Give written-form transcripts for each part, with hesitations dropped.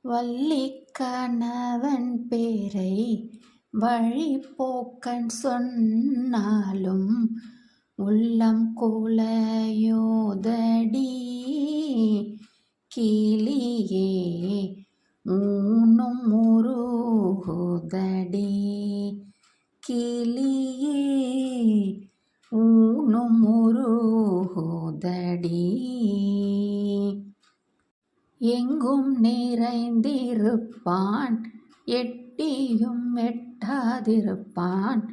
வள்ளிக் கணவன் பேரை வழிப்போக்கன் சொன்னாலும் உள்ளம் குழையோதடி கிளியே ஊனும் உருகுதடி கிளியே ஊனும் உருகுதடி. எங்கும் நிறைந்திருப்பான் எட்டியும் எட்டாதிருப்பான்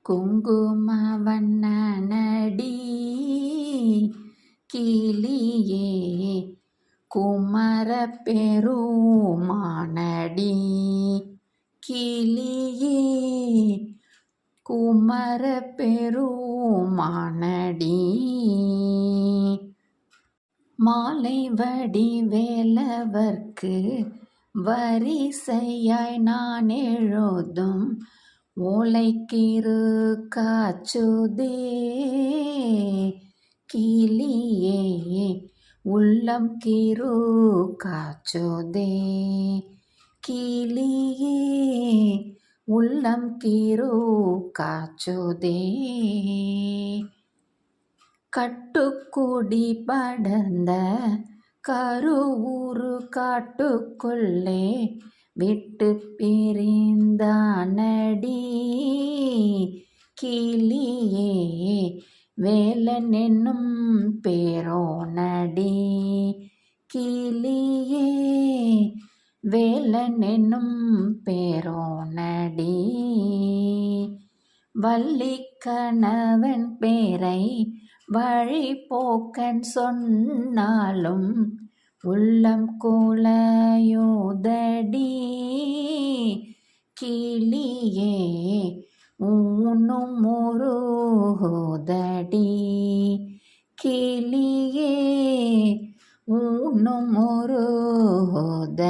குங்கும வண்ணனடி கிளியே குமர பெருமானடி கிளியே குமர பெருமானடி. மாலை வடிவேலவர்க்கு வரிசையாய் நான் எழுதும் ஓலைக்கிரு காச்சுதே கிளியே உள்ளம் கிரு காச்சுதே கிளியே உள்ளம் கிரு காச்சுதே. கட்டுக்குடி படர்ந்த கருவூரு காட்டுக்குள்ளே விட்டு பிரிந்தானடி கிளியே வேலன் என்னும் பேரோனடி கிளியே வேலன் என்னும் பேரோனடி. வள்ளிக் கணவன் பேரை வழிப்போக்கன் சொன்னாலும் உள்ளம் குழையோதடி கிளியே ஊனும் உருகுதடி கிளியே ஊனும் உருகுதடி.